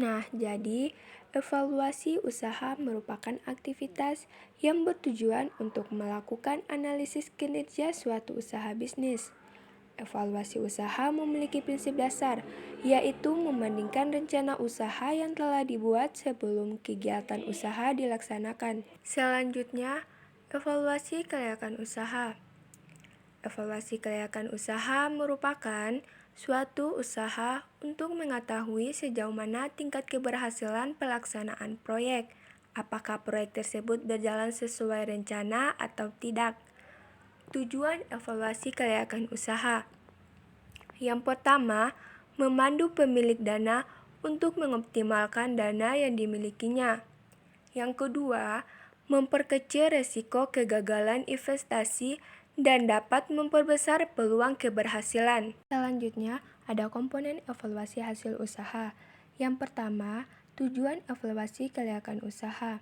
Nah, jadi evaluasi usaha merupakan aktivitas yang bertujuan untuk melakukan analisis kinerja suatu usaha bisnis. Evaluasi usaha memiliki prinsip dasar, yaitu membandingkan rencana usaha yang telah dibuat sebelum kegiatan usaha dilaksanakan. Selanjutnya, evaluasi kelayakan usaha. Evaluasi kelayakan usaha merupakan suatu usaha untuk mengetahui sejauh mana tingkat keberhasilan pelaksanaan proyek, apakah proyek tersebut berjalan sesuai rencana atau tidak. Tujuan evaluasi kelayakan usaha. Yang pertama, memandu pemilik dana untuk mengoptimalkan dana yang dimilikinya. Yang kedua, memperkecil resiko kegagalan investasi dan dapat memperbesar peluang keberhasilan. Selanjutnya, ada komponen evaluasi hasil usaha. Yang pertama, tujuan evaluasi kelayakan usaha.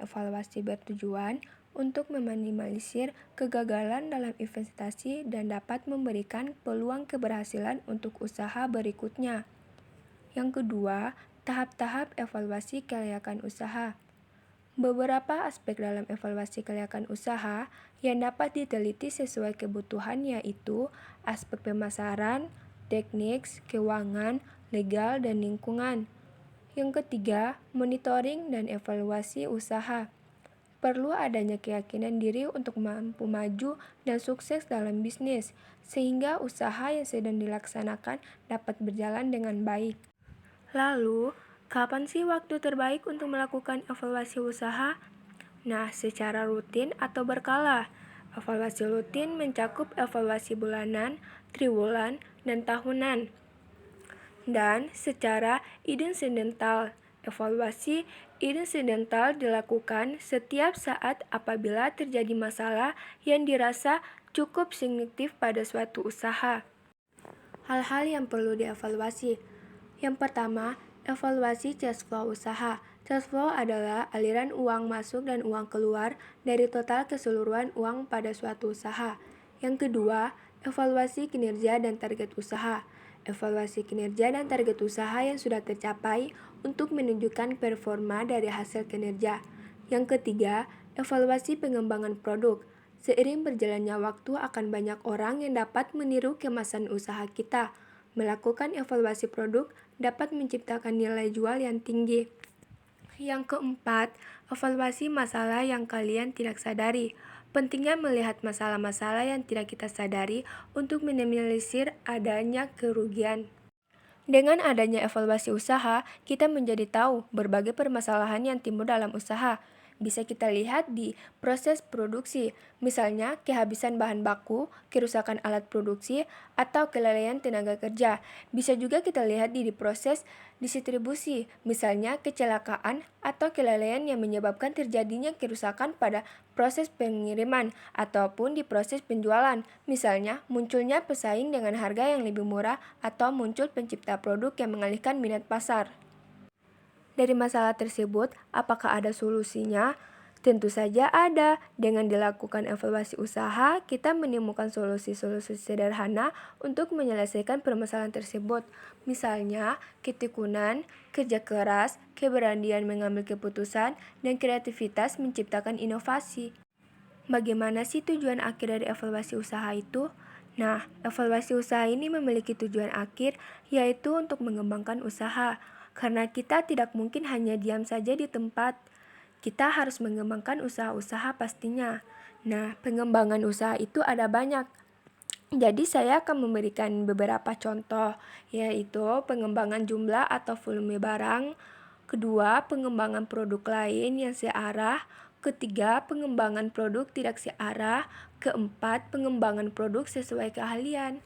Evaluasi bertujuan untuk meminimalisir kegagalan dalam investasi dan dapat memberikan peluang keberhasilan untuk usaha berikutnya. Yang kedua, tahap-tahap evaluasi kelayakan usaha. Beberapa aspek dalam evaluasi kelayakan usaha yang dapat diteliti sesuai kebutuhan yaitu aspek pemasaran, teknik, keuangan, legal, dan lingkungan. Yang ketiga, monitoring dan evaluasi usaha. Perlu adanya keyakinan diri untuk mampu maju dan sukses dalam bisnis, sehingga usaha yang sedang dilaksanakan dapat berjalan dengan baik. Lalu, kapan sih waktu terbaik untuk melakukan evaluasi usaha? Nah, secara rutin atau berkala. Evaluasi rutin mencakup evaluasi bulanan, triwulan, dan tahunan. Dan secara insidental, evaluasi insidental dilakukan setiap saat apabila terjadi masalah yang dirasa cukup signifikan pada suatu usaha. Hal-hal yang perlu dievaluasi. Yang pertama, evaluasi cash flow usaha. Cash flow adalah aliran uang masuk dan uang keluar dari total keseluruhan uang pada suatu usaha. Yang kedua, evaluasi kinerja dan target usaha. Evaluasi kinerja dan target usaha yang sudah tercapai untuk menunjukkan performa dari hasil kinerja. Yang ketiga, evaluasi pengembangan produk. Seiring berjalannya waktu akan banyak orang yang dapat meniru kemasan usaha kita. Melakukan evaluasi produk dapat menciptakan nilai jual yang tinggi. Yang keempat, evaluasi masalah yang kalian tidak sadari. Pentingnya melihat masalah-masalah yang tidak kita sadari untuk minimalisir adanya kerugian. Dengan adanya evaluasi usaha, kita menjadi tahu berbagai permasalahan yang timbul dalam usaha. Bisa kita lihat di proses produksi, misalnya kehabisan bahan baku, kerusakan alat produksi, atau kelalaian tenaga kerja. Bisa juga kita lihat di proses distribusi, misalnya kecelakaan atau kelalaian yang menyebabkan terjadinya kerusakan pada proses pengiriman, ataupun di proses penjualan, misalnya munculnya pesaing dengan harga yang lebih murah atau muncul pencipta produk yang mengalihkan minat pasar. Dari masalah tersebut, apakah ada solusinya? Tentu saja ada. Dengan dilakukan evaluasi usaha, kita menemukan solusi-solusi sederhana untuk menyelesaikan permasalahan tersebut. Misalnya, ketekunan, kerja keras, keberanian mengambil keputusan, dan kreativitas menciptakan inovasi. Bagaimana sih tujuan akhir dari evaluasi usaha itu? Nah, evaluasi usaha ini memiliki tujuan akhir, yaitu untuk mengembangkan usaha. Karena kita tidak mungkin hanya diam saja di tempat. Kita harus mengembangkan usaha-usaha pastinya. Nah, pengembangan usaha itu ada banyak. Jadi saya akan memberikan beberapa contoh, yaitu pengembangan jumlah atau volume barang. Kedua, pengembangan produk lain yang searah. Ketiga, pengembangan produk tidak searah. Keempat, pengembangan produk sesuai keahlian.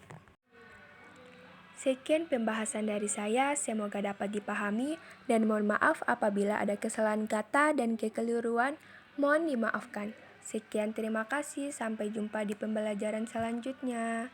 Sekian pembahasan dari saya, semoga dapat dipahami dan mohon maaf apabila ada kesalahan kata dan kekeliruan, mohon dimaafkan. Sekian, terima kasih, sampai jumpa di pembelajaran selanjutnya.